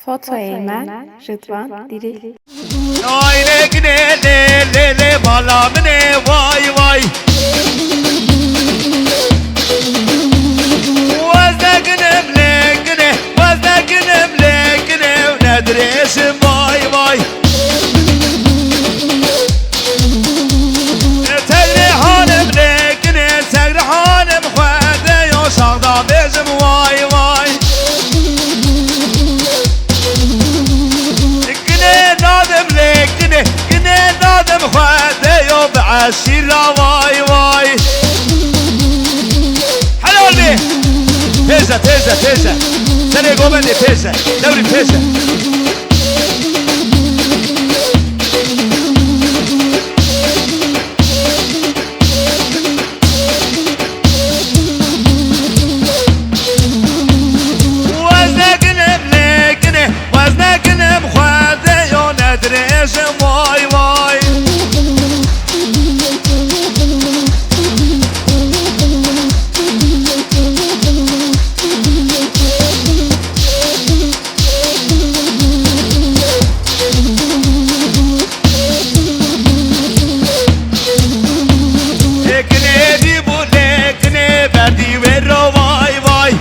Fotoğrafı Eymen, Rıdvan, Diril. Aile gine le balam ne vay vay. Vazda ginem le gine, vazda ginem le gine. Nedir eşim vay vay. Tegri hanım le gine, tegri hanım khwade yo şağda bezim vay vay. Gine nadım khwade yo بعشيرة واي واي. حلال بيه تيزة تيزة تيزة سنة قومني تيزة دوري تيزة. واي واي لكني ديبو لكني بردي ورو واي واي.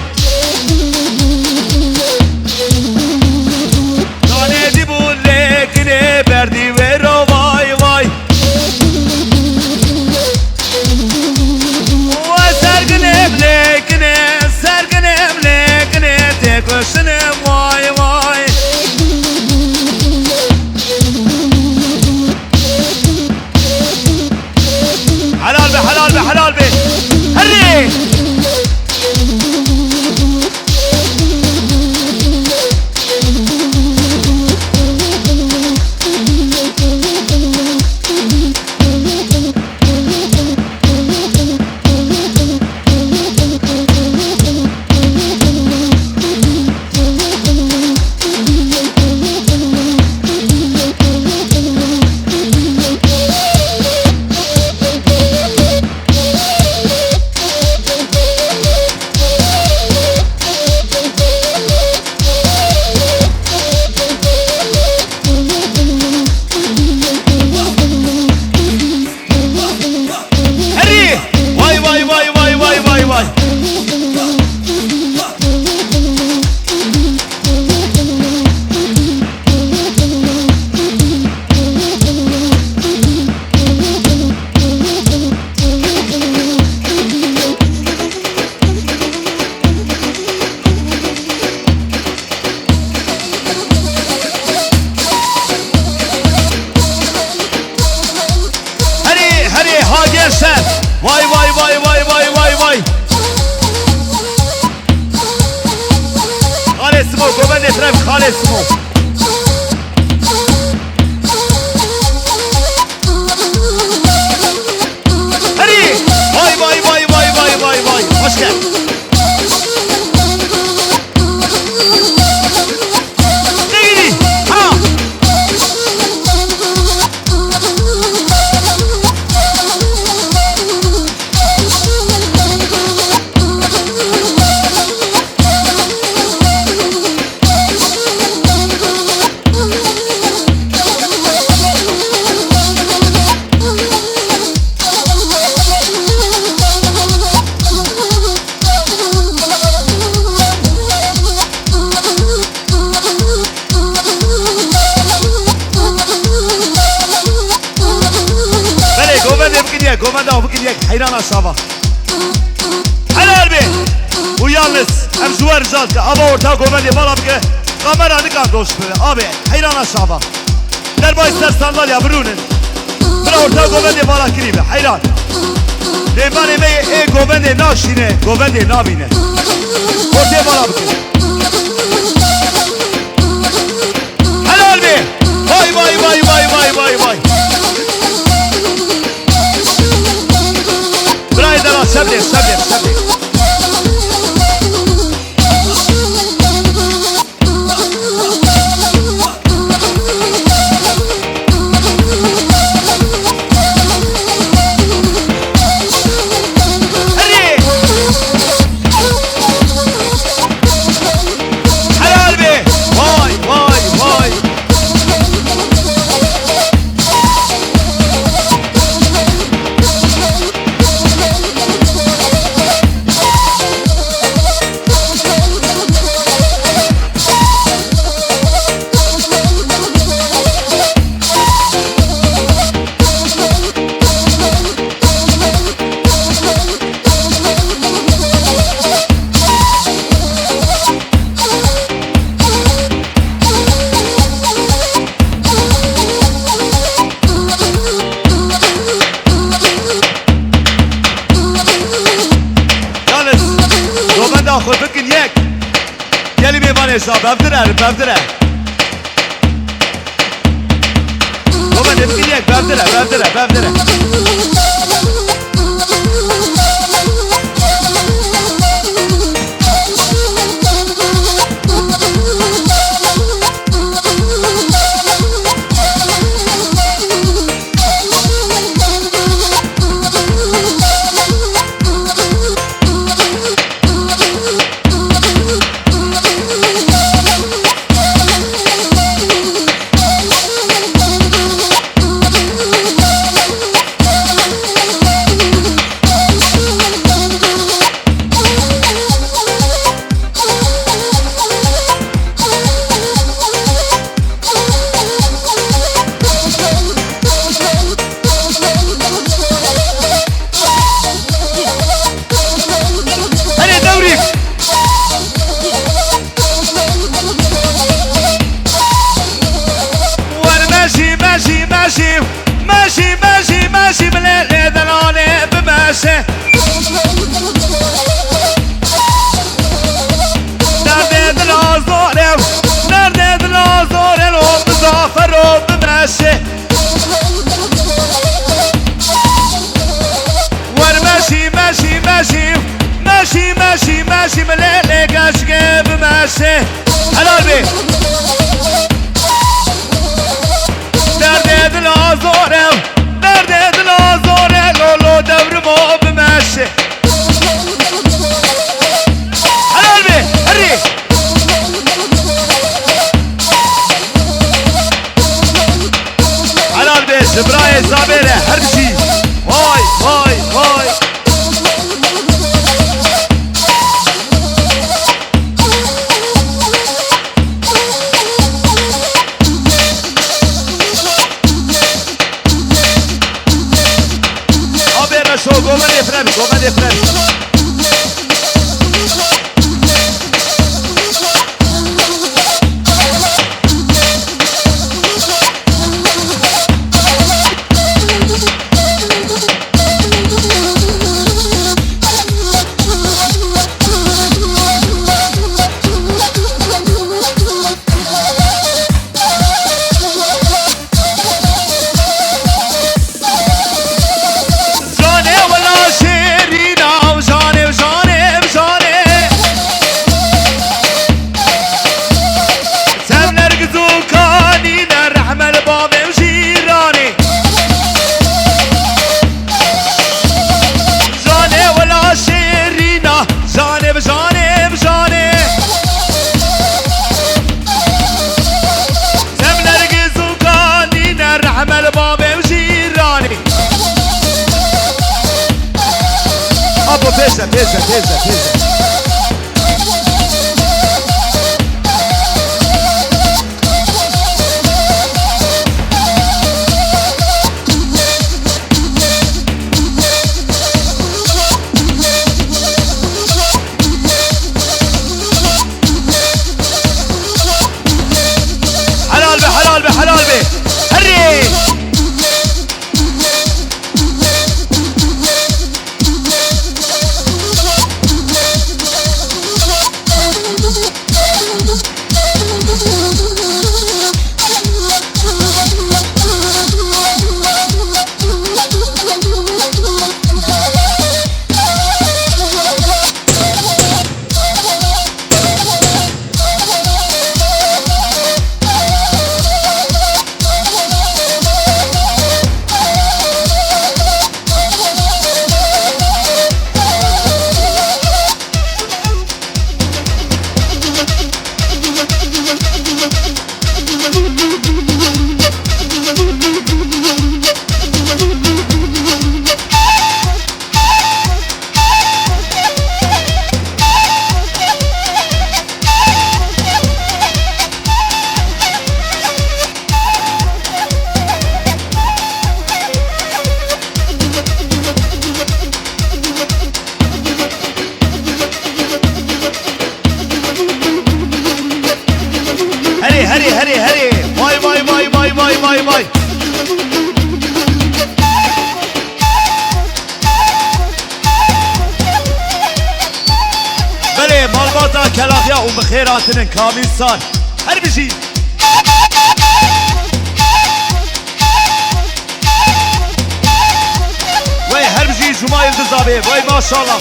تاني ديبو لكني بردي ورو واي واي. وسرقني بلكني سرقني بلكني تكوشني واي واي. حلال بي حلال بي حلال بي هري. Vay vay vay vay vay vay vay. Khalesimo gomen etraf Khalesimo. Hadi vay vay vay vay vay vay vay. Hoş geldin. Govanda o bugün hayran aşağı. Helal be. Bu yalnız hem zuvar zaten ama orta govanda bana bir kameranı kandos böyle abi hayran aşağı. Derba ister sandalye brunun. Bana orta govanda bana kiribe hayran. Devan eme govanda naşine govanda nabine. Orta bana bir. Helal be. Vay vay vay vay vay vay vay. Sabret, sabret, sabret. Hadi. شا بفدره بابا نبگیر یک بفدره ماشي بالليل ذلاني بماشي نردد العزور الهم مزافر وبماشي ماشي بالليل قاشقي بماشي حلال بي نردد العزور لولو دور مو بماشي حلال بي هري حلال بي جبرايل زابيرة هرشي واي Come de frente. Pesa. حلال بي هري هري باي بله مالباتا کلاخ يا أم خيراتنا كامل صار هربجي وي هربجي جمايل دزابي وي ما شاء الله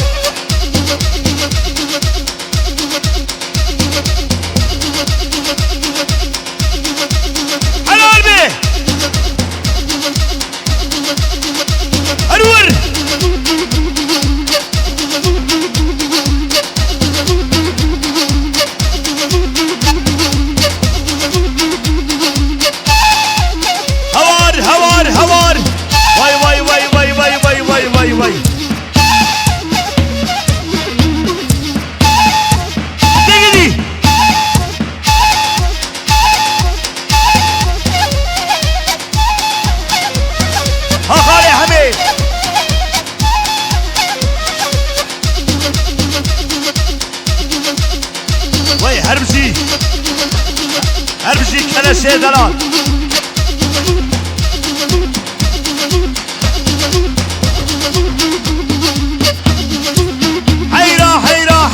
على قلبي أنور هوار واي واي واي واي واي واي واي واي واي دقيقي ها خالي حميد واي هربجي كلا شيء دلال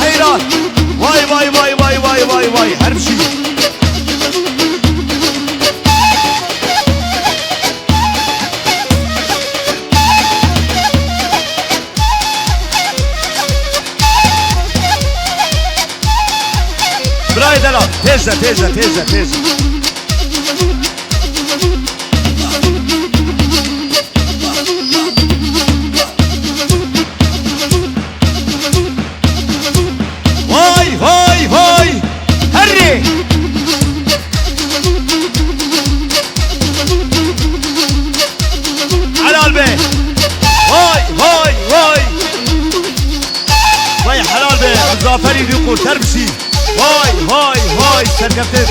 حيران واي واي واي واي واي واي واي هربشي براي دلال تيزة هاي هري على قلبي واي حلال بي الزافري بيقول تربشي هاي سرقبتك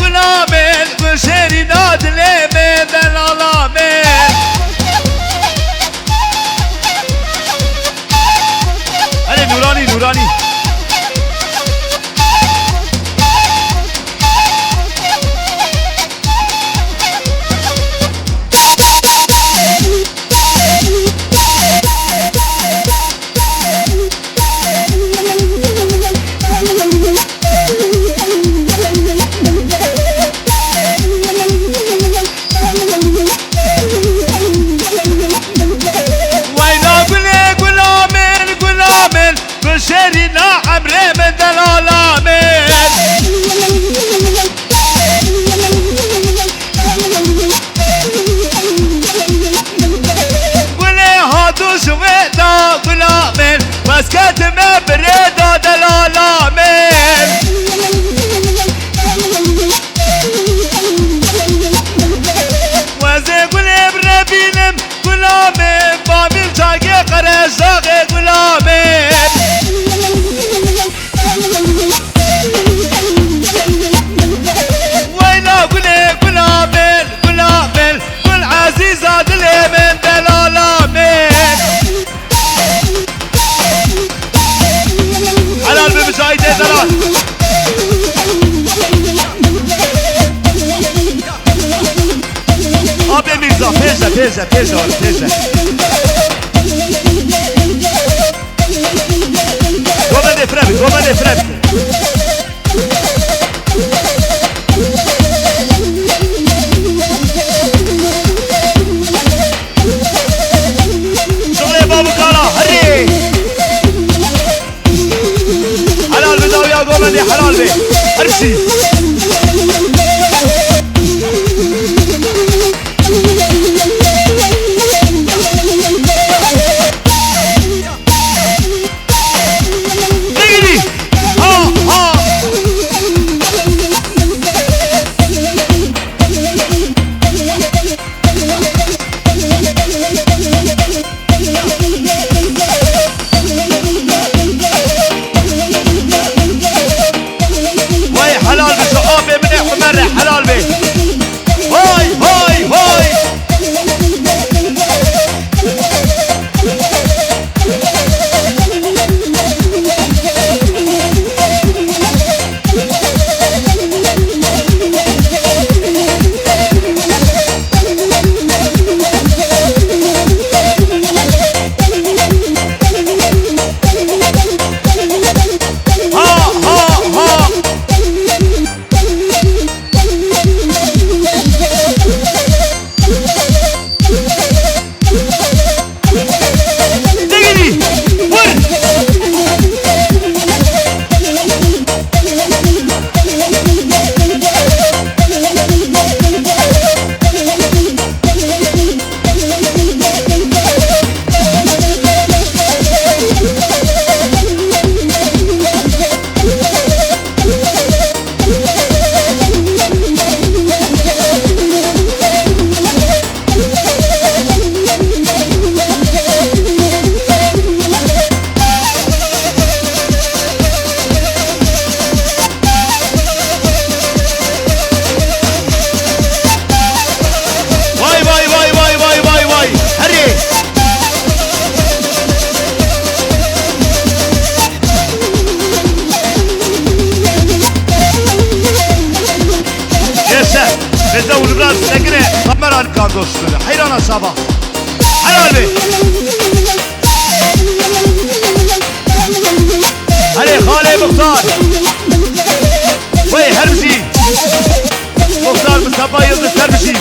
غلامين بشيري ناد ليمين دلالامين أنا نوراني شيرنا عمري من دلالامين قولي هادو شويتا غلامين بس كاتمة بريدة دلالامين وزي قولي بربينم غلامين باميل جاقي قرش داغي غلامين ويلا قولي غلامين قول عزيزة دلي من دلالامين على قلبي مشاهدين دلال أبي ميرزا بيجا Gomane Fred شغلي بابو كارا هري حلال بداو يا Gomane حلال بي هرسي ha dostları. Hayrana sabah. Helal be. Hadi Hale Muhtar. Vay Herbici. Muhtar Mustafa Yıldız Herbici.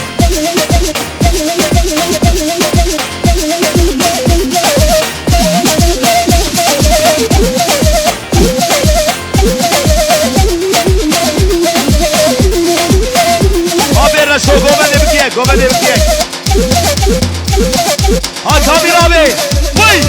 Haberle şu Gomen Evkiye. Ha Kamil abi. Vay.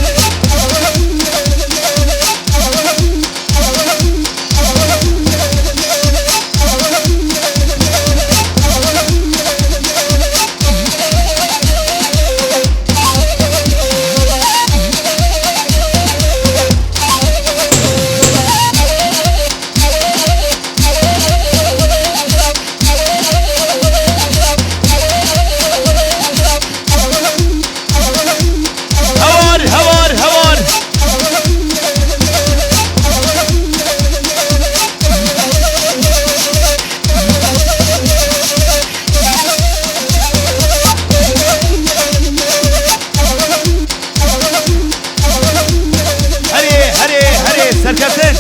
Serkesin.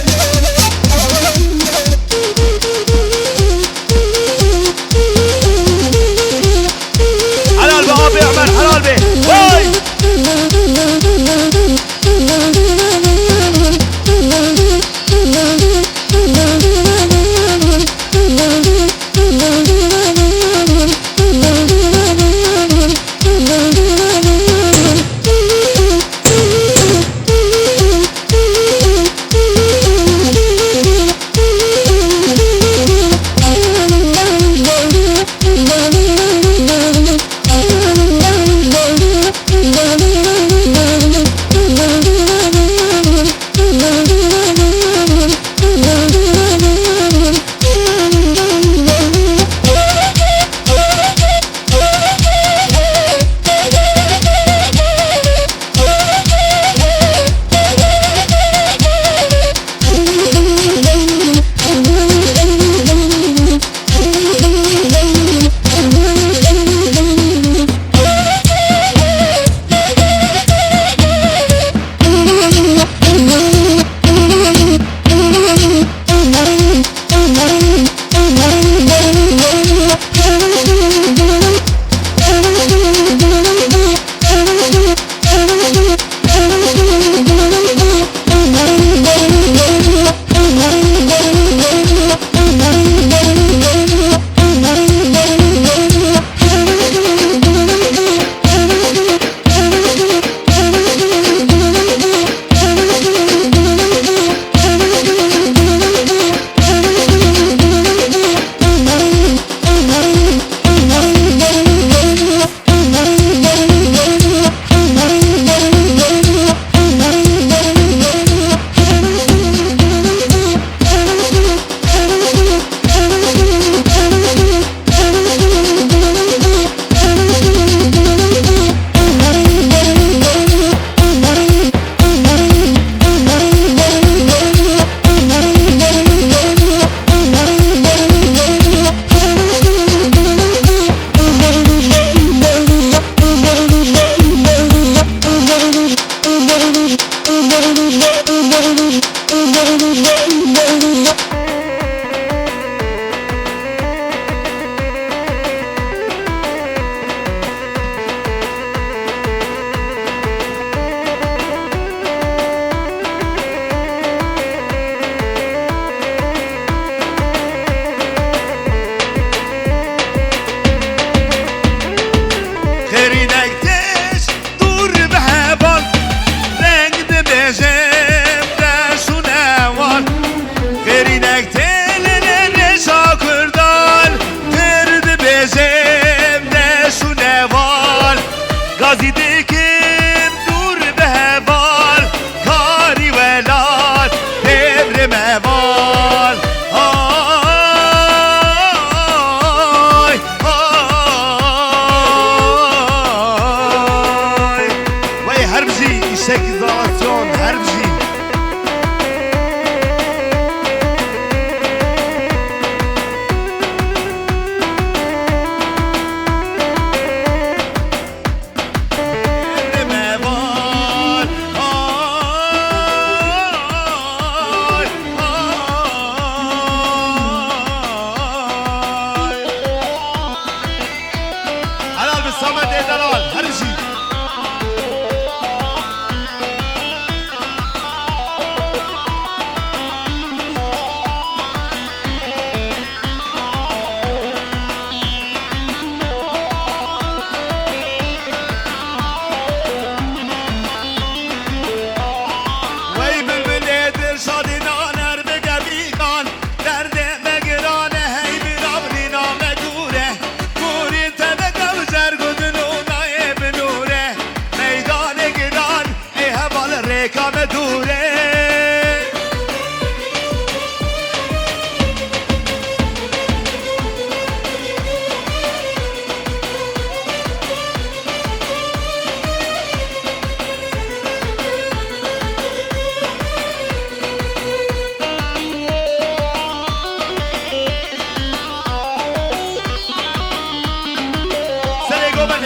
Helal be abi Ömer, helal be. Vay.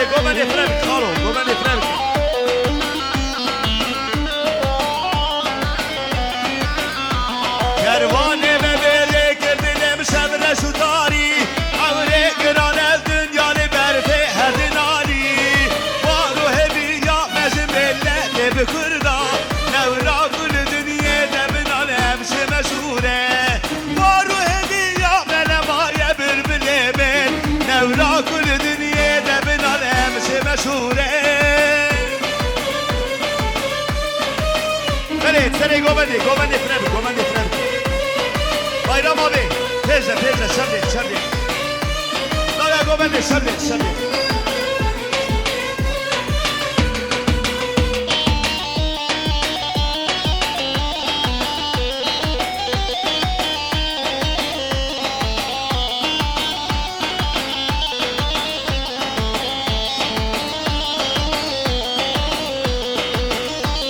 گومن فرق خالو گومن فرق کروانه به بره کردنم شب رشوداری عمره گران از دنیا برفه هدنالی وارو هبی یا مجم بله بکردا نورا کل دنیا دبنال همشه مشهوره وارو هبی یا ملمای بربله من نورا کل دنیا دبنال همشه مشهوره بله سری گومنی فرق bayram abi teyze şöyle Daya gobenli şöyle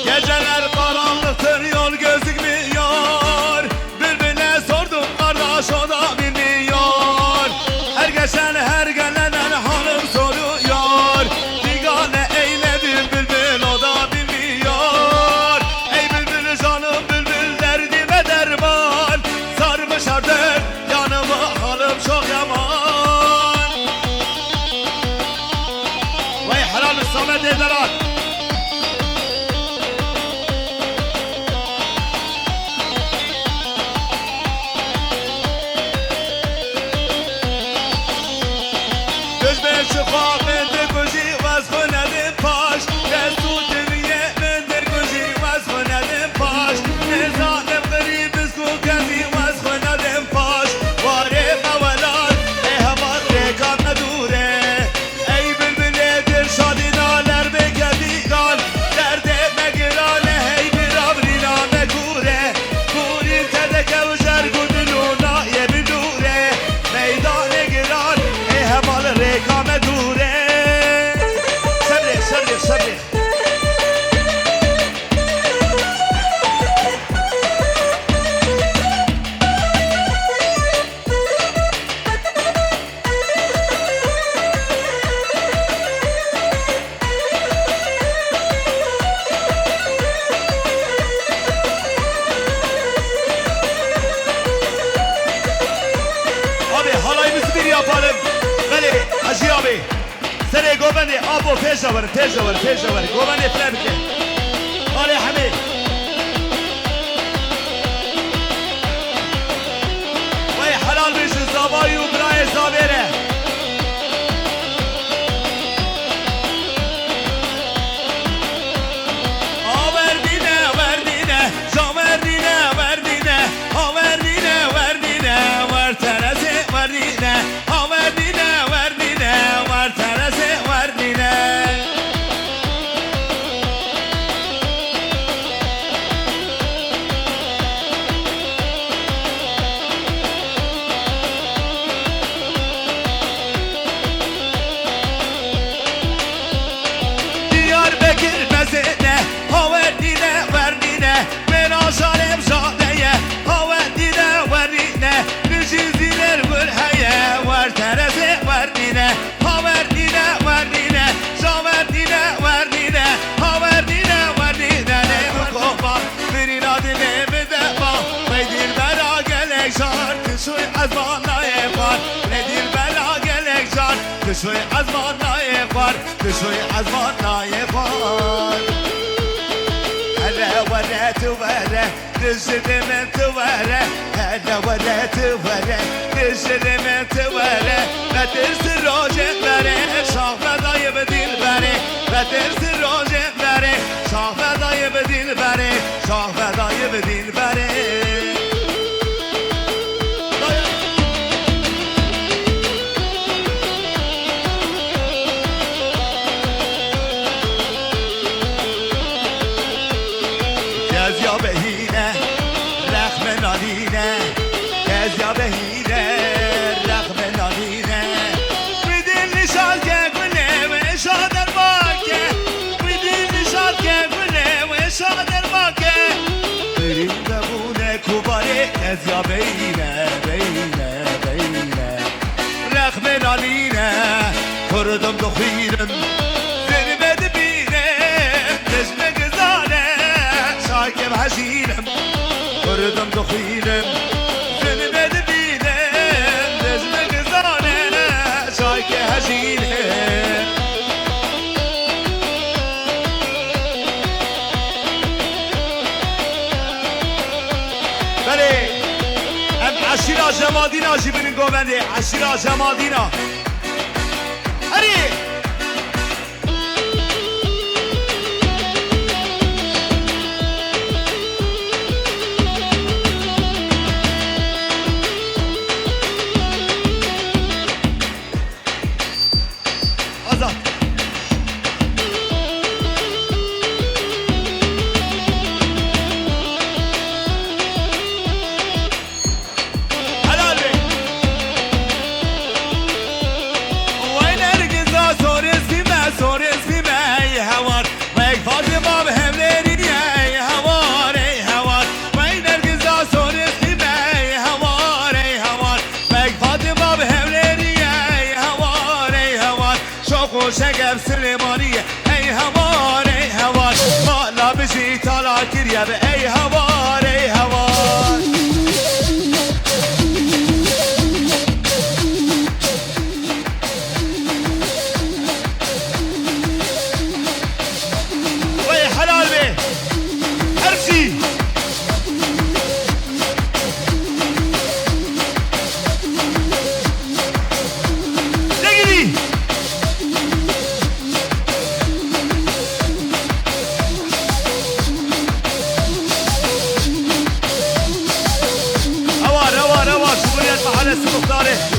Geceler karanlıktır yol gözükmüyor Birbirine sordum kardeş o da bilmiyor Her geçen her gelenen hanım soruyor Bigane eyledim bülbül o da bilmiyor Ey bülbül canım bülbül derdime derman Sarmış artık yanımı halim çok yaman Vay helal Samet Ederat شفاق من در گوشی واز خوندم پاش دستو دنیه من در گوشی واز خوندم پاش نزادم غریب بسکو کسی واز خوندم پاش واره قولان ای همات رکاب ندوره ای بلبل در شادی نالر بکدی گال درد مگرانه هی برابری نامکوره کوری تدکه و جرگو دلونا یه بدوره میدان گران ای همال رکاب sabri Abi halayımızı bir yapalım. Böyle Hacı abi سري قوبني ابو فيزور قوبني فلابك قال يا حميد وي حلال بيش الزباي وبراي زابيره تشوي عزمان نايفار تشوي عزمان نايفار هلا ولا تورى تجد من تورى هلا ولا تورى تجد من تورى لا ترسل روجه بري شاخ فداي بديل بري لا ترسل روجه بري شاخ فداي بديل بري شاخ فداي بديل بري يا بينا رغم نالينا كردم دخيلم زنبد بينم دجم قزالم شاكب حشيلم وردم دخيلم زنبد بينم دجم قزالم شاكب حشيلم بله عشيرة جمادينا جيبين قومنده عشيرة جمادينا هري azat شقب سليمانية اي هوار اي هوار ما لا بجي طالع كريب اي هوار اي هوار وي حلال بي ارجي محل السلطاني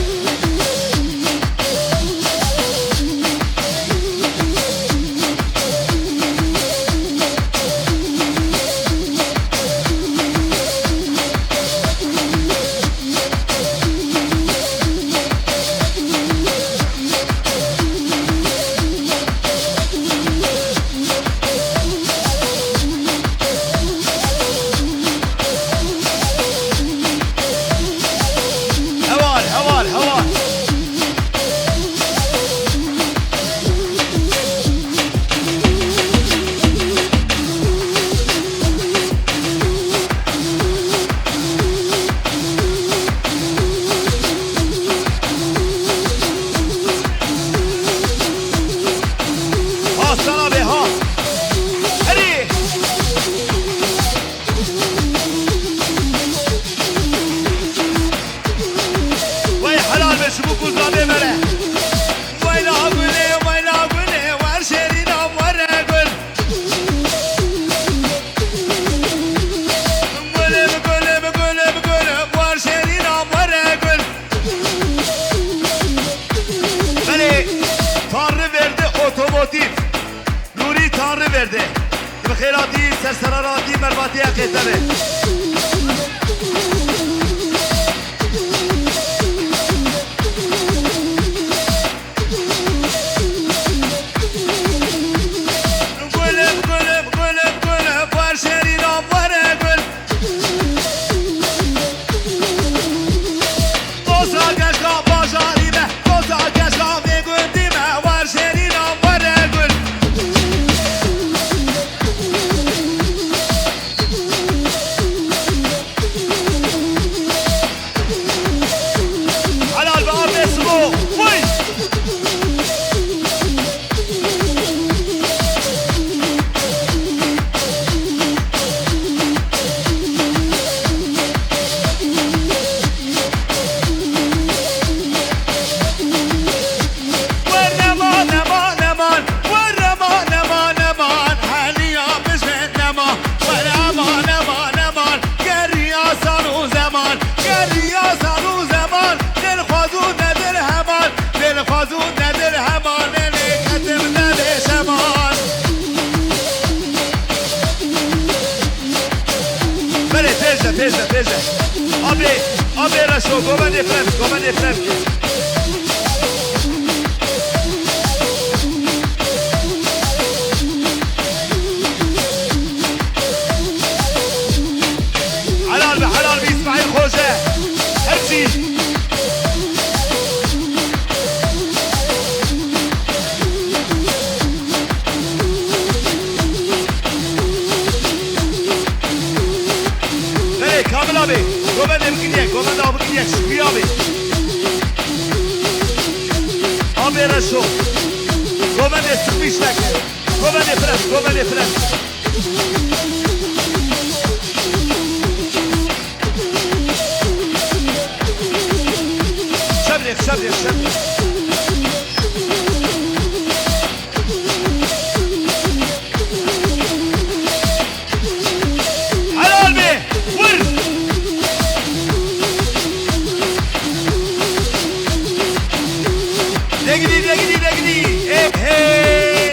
نوری تانره verdi بخیراتی سرسراراتی مرباتی قیتره Teyze. Abi Raşo, gomen efrem. حلال بي اسماعيل خوجة هرسي Gomen evgiliye, gomen avgiliye, şükriye abi. Abi reşo. Gomen sıkmışlar. Gomen efres, gomen efres. Şabrek, şabrek, şabrek. Helal be, vur. Ne gidi, ne gidi, ne gidi. Hey, hey.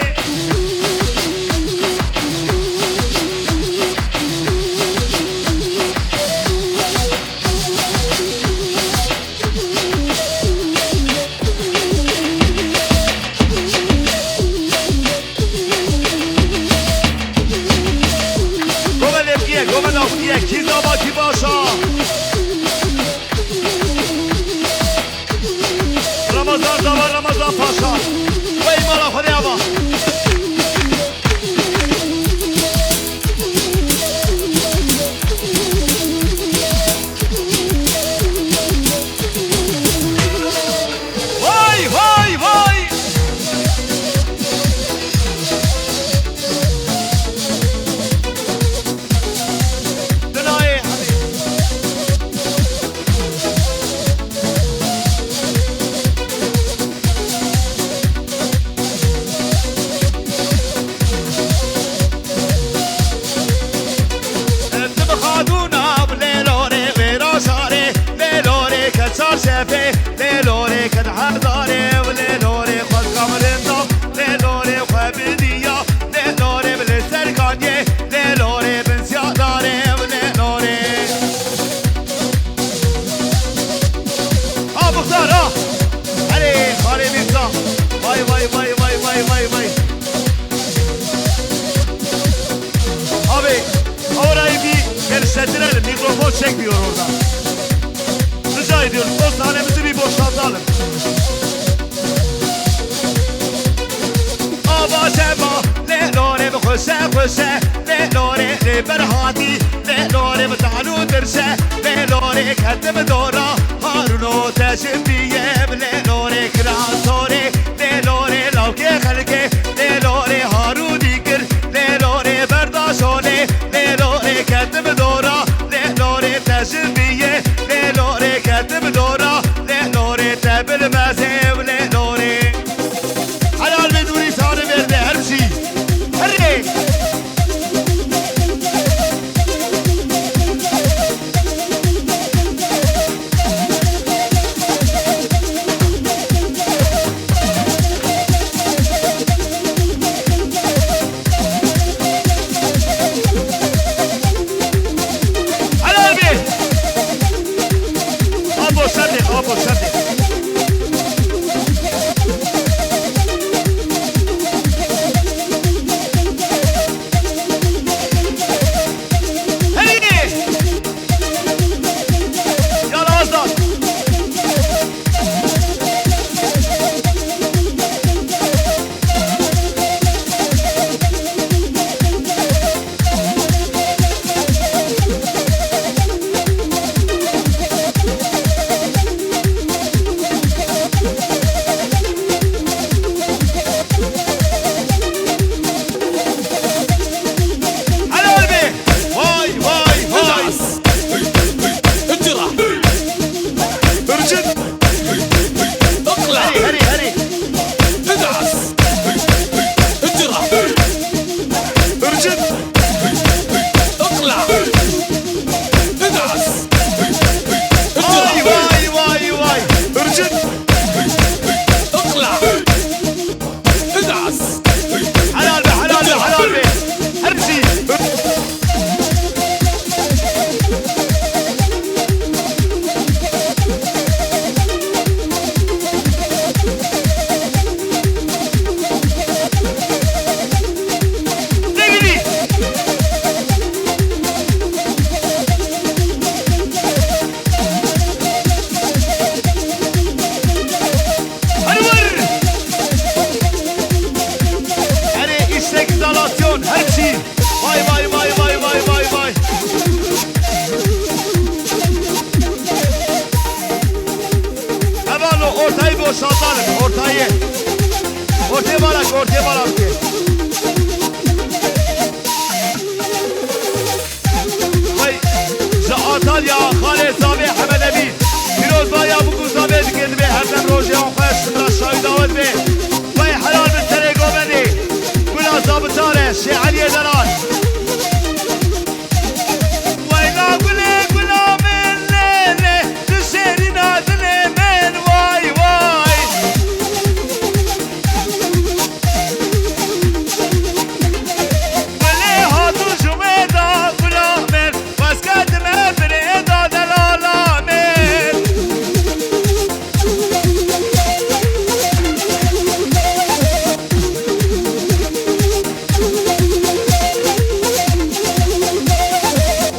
Gomen avgiye, kizaba ki başa. Ramazan da var, Ramazan paşa. Vay mala hadi ama. Vay vay vay. شافي ليلوري كد حضاري وليلوري خد قمرنا ليلوري خبدية ليلوري بالسرقانية ليلوري بن سياداري وليلوري ها مختار ها علي خالي ميزا واي واي واي واي واي واي واي abi orayı bir genişlettirelim mikrofon çekmiyor orada. Rica ediyoruz. O sahnemizi bir boşaltalım. Aba sema le lore bi khuse khuse le lore le berhati le lore bi ta'lu dirse le lore kadim dora haruno teşbiye le lore krasore le lore lavke khalke le lore harudi gir le lore berdashole le lore kadim dora le lore teşbiye le lore kadim dora le lore tabil mazev le lore halal beduri sahne verdi her şey hadi ortaya bana bike. Vay, Antalya, Khale Sabi, Hamed Emin. Firoz Baya bu kuzabe dikedi be. Hemden roje okhaş, sıra şahi davet be. Vay helal bir sene gomeni. Kula zabıtare, Şehaliye Daran. Vay la gule gula men lele. Düşerin adile men vay vay. Vele hatu jumeda gula men. Vaskadime breda delala men.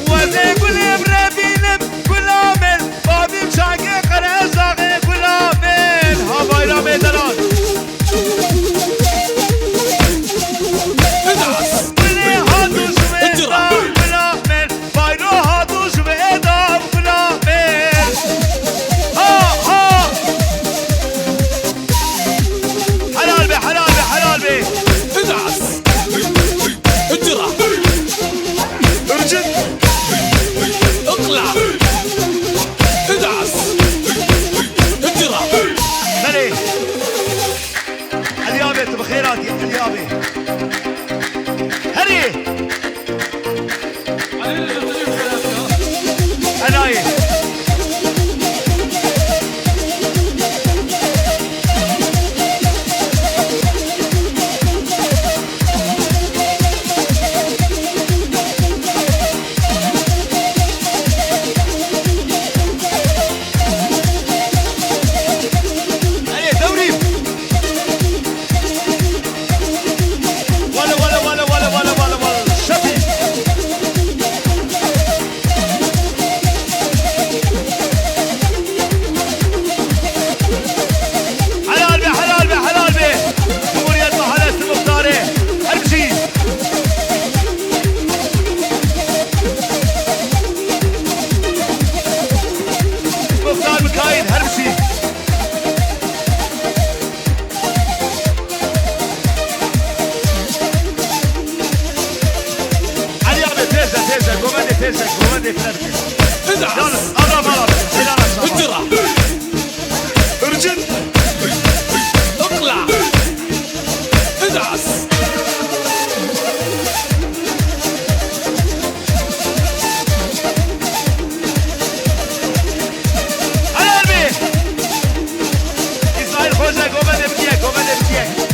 Vaze gule brebinem gula men. Babim şagi karazağı gula men. Ha bayram edalan. Vele hatu jumeda gula men. Bayro hatu jumeda gula men. Ha ha. Helal be helal be helal be. ادعس اجرح Ircın. اقلع ادعس اجرح ملي اليابي بخيرات يا اليابي هري هناي هري دوري ولا شفي حلال بي جمهورية محلة المختاري هربشي مختار مكاين هربشي اليابي تيزا قومندي فلركي ادعس يلا أضرب هلال الشباب اجرح ارجن اقلع ادعس على قلبي إسماعيل خوجة قومندي بديك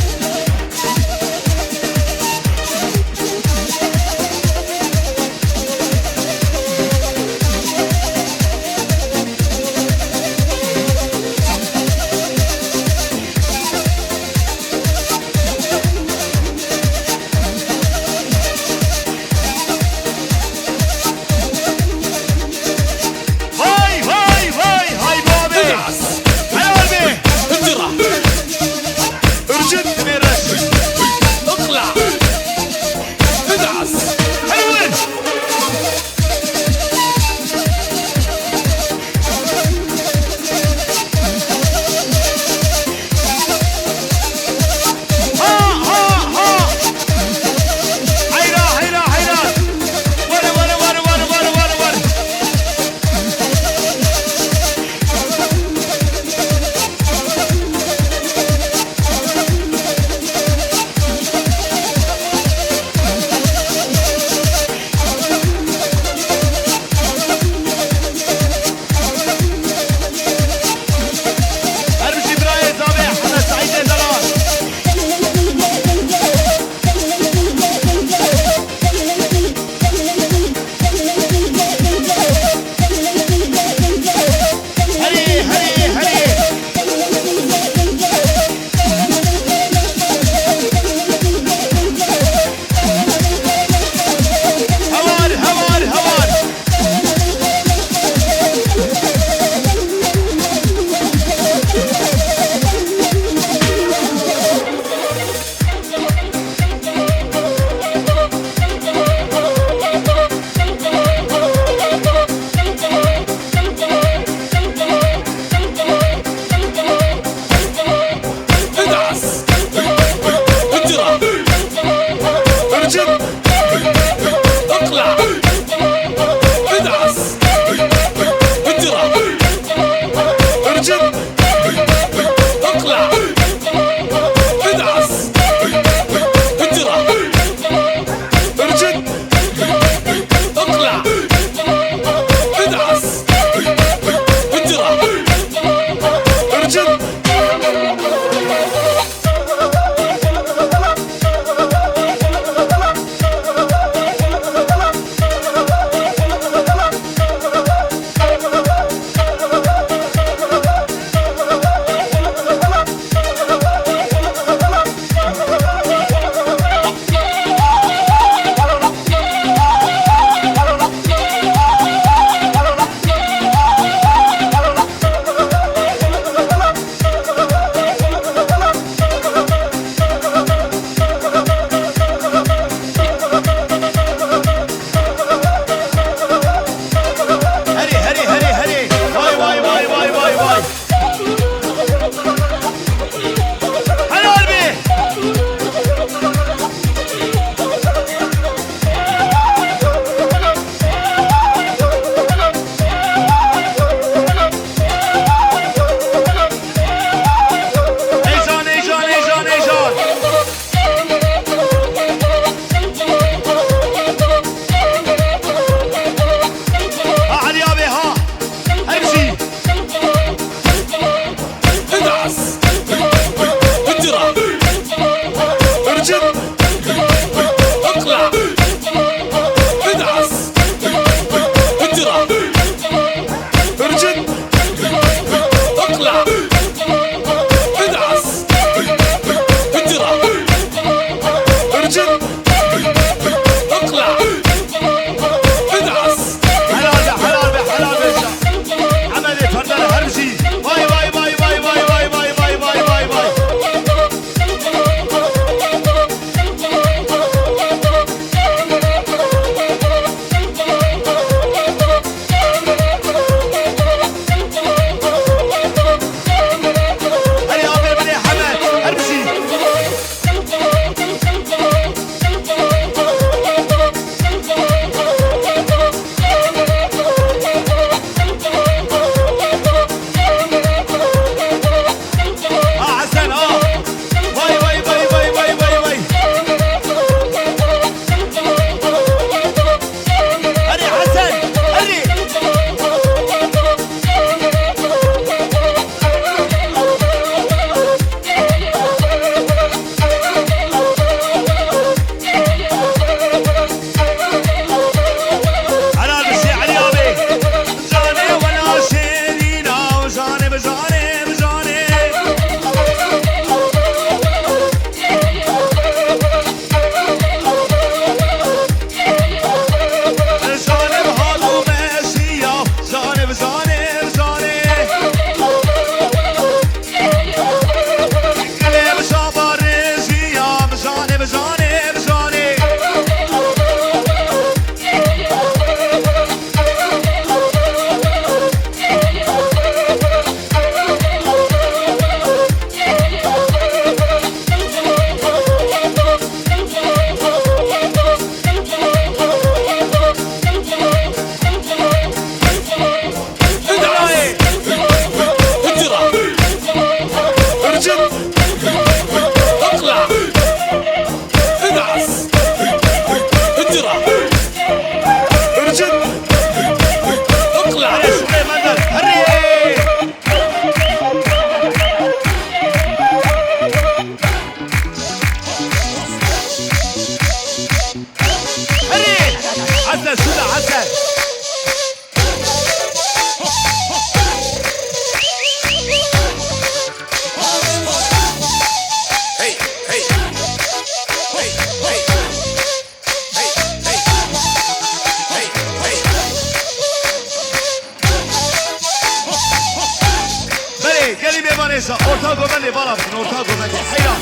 orta gomeli bala bıkın orta gomeli hayran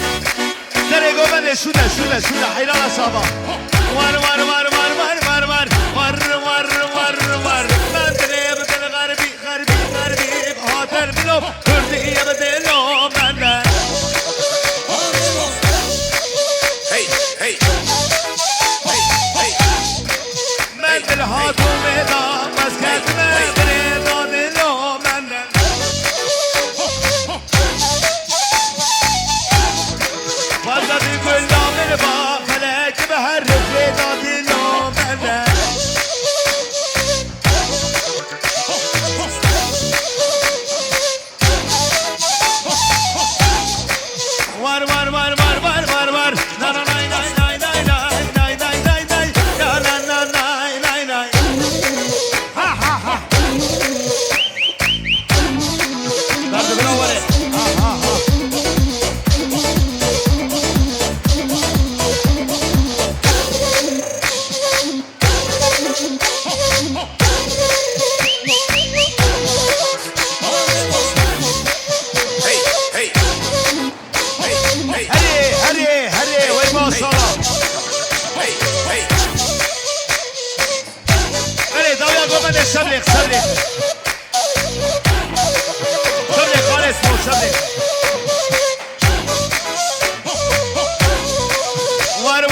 Dere gomeli şuna hayran aşağıda Var Ben dereye bıkın garbi Hater bilop hürdiye bedelo benden Hey, hey. Ben dil hatume da Mesketme dere dadilo benden Fazla bir gül damir ba Felek ve her rüfle dadilo benden Var Na na nay nay nay nay nay nay nay nay nay Na na na nay nay nay Ha Nerede bir var ha Hadi vay maşallah Hadi davya gomene sabrik Kales mo sabrik Var